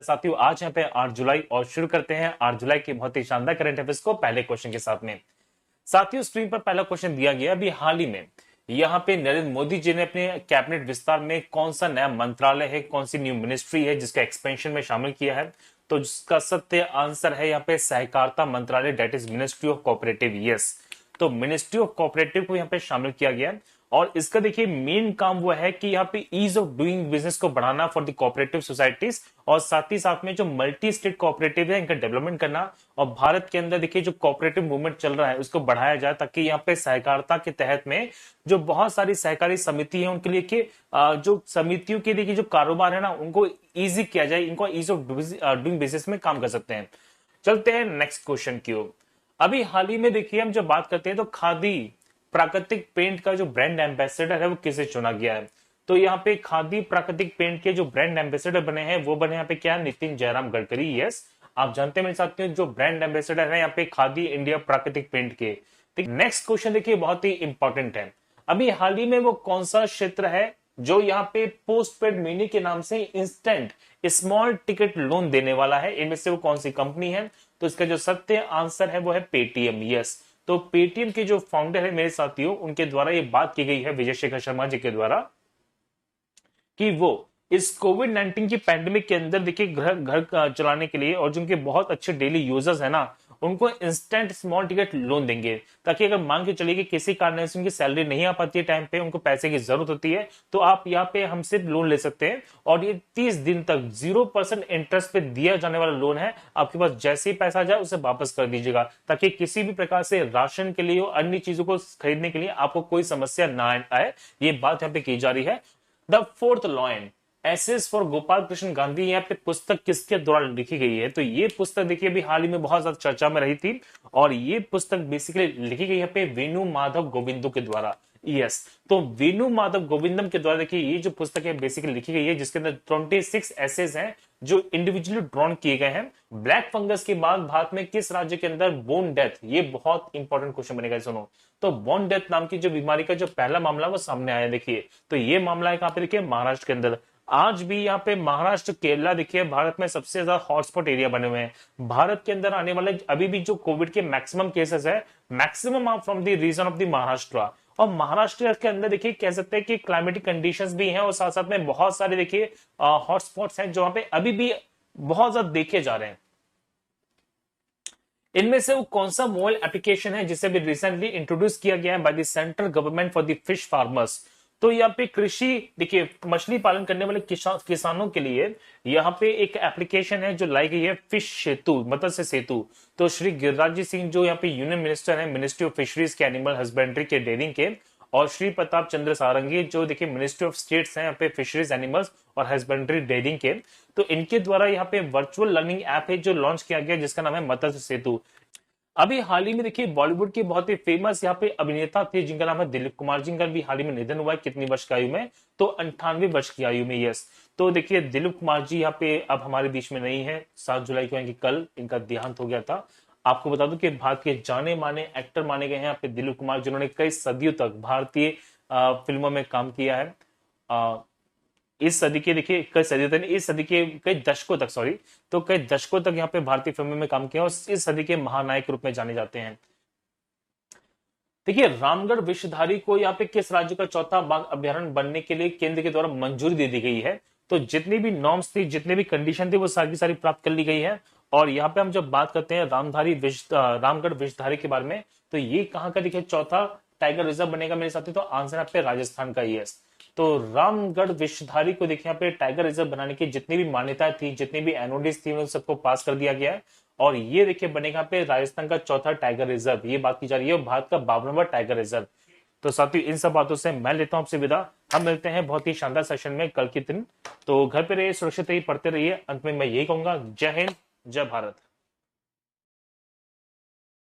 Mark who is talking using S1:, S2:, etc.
S1: साथियों आज यहाँ पे 8 जुलाई और शुरू करते हैं 8 जुलाई के बहुत ही शानदार करंट अफेयर्स को पहले क्वेश्चन के साथ में। साथियों स्क्रीन पर पहला क्वेश्चन दिया गया अभी हाल ही में यहाँ पे नरेंद्र मोदी जी ने अपने कैबिनेट विस्तार में कौन सा नया मंत्रालय है, कौन सी न्यू मिनिस्ट्री है जिसका एक्सपेंशन में शामिल किया है। तो जिसका सत्य आंसर है यहाँ पे सहकारिता मंत्रालय, that is ministry of cooperative. Yes, तो मिनिस्ट्री ऑफ कोऑपरेटिव को यहाँ पे शामिल किया गया है और इसका देखिए मेन काम वो है कि यहाँ पे ईज ऑफ डूइंग बिजनेस को बढ़ाना फॉर द कोऑपरेटिव सोसाइटीज और साथ ही साथ में जो मल्टी स्टेट कोऑपरेटिव है इनका डेवलपमेंट करना और भारत के अंदर देखिए जो कोऑपरेटिव मूवमेंट चल रहा है उसको बढ़ाया जाए ताकि यहाँ पे सहकारिता के तहत में जो बहुत सारी सहकारी समिति है उनके लिए कि जो समितियों के देखिए जो कारोबार है ना उनको ईजी किया जाए, इनको ईज ऑफ डूइंग बिजनेस में काम कर सकते हैं। चलते हैं नेक्स्ट क्वेश्चन की ओर। अभी हाल ही में देखिए हम जब बात करते हैं तो खादी प्राकृतिक पेंट का जो ब्रांड एम्बेसडर है वो किसे चुना गया है। तो यहाँ पे खादी प्राकृतिक पेंट के जो ब्रांड एम्बेसडर बने हैं वो बने यहाँ पे क्या, नितिन जयराम गडकरी। यस, आप जानते हैं मेरे साथियों जो ब्रांड एम्बेसडर है यहाँ पे खादी इंडिया प्राकृतिक पेंट के। नेक्स्ट क्वेश्चन देखिए बहुत ही इंपॉर्टेंट है। अभी हाल ही में वो कौन सा क्षेत्र है जो यहाँ पे पोस्ट पेड मनी के नाम से इंस्टेंट स्मॉल टिकट लोन देने वाला है, इनमें से वो कौन सी कंपनी है। तो इसका जो सत्य आंसर है वो है पेटीएम। यस, तो पेटीएम के जो फाउंडर है मेरे साथियों उनके द्वारा ये बात की गई है विजय शेखर शर्मा जी के द्वारा कि वो इस कोविड 19 की पैंडेमिक के अंदर देखिए घर घर चलाने के लिए और जो उनके बहुत अच्छे डेली यूजर्स है ना उनको इंस्टेंट स्मॉल टिकट लोन देंगे ताकि अगर मान के चलिए कि किसी कारण से उनकी सैलरी नहीं आ पाती है टाइम पे, उनको पैसे की जरूरत होती है तो आप यहाँ पे हमसे लोन ले सकते हैं और ये 30 दिन तक 0% इंटरेस्ट पे दिया जाने वाला लोन है। आपके पास जैसे ही पैसा जाए उसे वापस कर दीजिएगा ताकि किसी भी प्रकार से राशन के लिए और अन्य चीजों को खरीदने के लिए आपको कोई समस्या ना आए। ये बात यहाँ पे की जा रही है। The fourth lion essays for Gopal Krishna Gandhi, यहाँ पे पुस्तक किसके द्वारा लिखी गई है। तो ये पुस्तक देखिए अभी हाल ही में बहुत ज्यादा चर्चा में रही थी और ये पुस्तक बेसिकली लिखी गई है पे वेणु माधव गोविंदो के द्वारा। यस, तो वेणु माधव गोविंदम के द्वारा देखिए ये जो पुस्तक है बेसिकली लिखी गई है जिसके अंदर 26 एसेज हैं जो इंडिविजुअली ड्रॉन किए गए हैं। ब्लैक फंगस के बाद भारत में किस राज्य के अंदर बोन डेथ, ये बहुत इंपॉर्टेंट क्वेश्चन बनेगा, सुनो। तो बोन डेथ नाम की जो बीमारी का जो पहला मामला वो सामने आया देखिए, तो ये मामला है कहां पे देखिए, महाराष्ट्र के अंदर। आज भी यहाँ पे महाराष्ट्र केरला देखिए भारत में सबसे ज्यादा हॉटस्पॉट एरिया बने हुए हैं। भारत के अंदर आने वाले अभी भी जो कोविड के मैक्सिमम केसेस है maximum are from the region of the Maharashtra. और महाराष्ट्र के अंदर देखिए कह सकते हैं कि क्लाइमेटिक कंडीशंस भी हैं और साथ साथ में बहुत सारे देखिए हॉटस्पॉट्स हैं जो वहां पे अभी भी बहुत ज्यादा देखे जा रहे हैं। इनमें से वो कौन सा मोबाइल एप्लीकेशन है जिसे भी रिसेंटली इंट्रोड्यूस किया गया है by the central government for the fish farmers. तो यहाँ पे कृषि देखिए मछली पालन करने वाले किसानों के लिए यहाँ पे एक एप्लीकेशन है जो लाई गई है फिश सेतु, मत्स्य सेतु। तो श्री गिरिराज जी सिंह जो यहाँ पे यूनियन मिनिस्टर है मिनिस्ट्री ऑफ फिशरीज के एनिमल हस्बेंड्री के डेयरिंग के, और श्री प्रताप चंद्र सारंगी जो देखिए मिनिस्ट्री ऑफ स्टेट्स हैं यहाँ पे फिशरीज एनिमल्स और हस्बेंड्री डेयरिंग के, तो इनके द्वारा यहाँ पे वर्चुअल लर्निंग ऐप है जो लॉन्च किया गया जिसका नाम है मत्स्य सेतु। अभी हाल ही में देखिए बॉलीवुड के बहुत ही फेमस यहाँ पे अभिनेता थे जिनका नाम है दिलीप कुमार, जिनका भी हाल ही में निधन हुआ है। कितनी वर्ष की आयु में, तो 98 वर्ष की आयु में। यस, तो देखिए दिलीप कुमार जी यहाँ पे अब हमारे बीच में नहीं है, 7 जुलाई को यानी कल इनका देहांत हो गया था। आपको बता दूं कि भारत के जाने माने एक्टर माने गए हैं यहाँ पे दिलीप कुमार जिन्होंने कई सदियों तक भारतीय फिल्मों में काम किया है। इस सदी के देखिए कई सदी तक, इस सदी के कई दशकों तक, सॉरी, तो कई दशकों तक यहाँ पे भारतीय फिल्मों में काम किया और इस सदी के महानायक रूप में जाने जाते हैं। देखिए रामगढ़ विषधारी को यहाँ पे किस राज्य का चौथा बाघ अभ्यारण्य बनने के लिए केंद्र के द्वारा मंजूरी दे दी गई है। तो जितनी भी नॉर्म्स थी, जितनी भी कंडीशन थी वो सारी की सारी प्राप्त कर ली गई है। और यहाँ पे हम जब बात करते हैं रामगढ़ विषधारी के बारे में, तो ये कहाँ का देखिए चौथा टाइगर रिजर्व बनेगा मेरे साथी। तो आंसर यहाँ पे राजस्थान का ही है। तो रामगढ़ विषधारी को देखिए यहाँ पे टाइगर रिजर्व बनाने की जितनी भी मान्यताएं थी, जितनी भी एनओडीज थी, उन सबको पास कर दिया गया है और ये देखिए बनेगा यहाँ पे राजस्थान का चौथा टाइगर रिजर्व, ये बात की जा रही है, भारत का 52वां टाइगर रिजर्व। तो साथियों इन सब बातों से मैं लेता हूं आपसे विदा। हम मिलते हैं बहुत ही शानदार सेशन में कल के दिन। तो घर पे रहिए, सुरक्षित रहिए, पढ़ते रहिए। अंत में मैं यही कहूंगा, जय हिंद, जय भारत।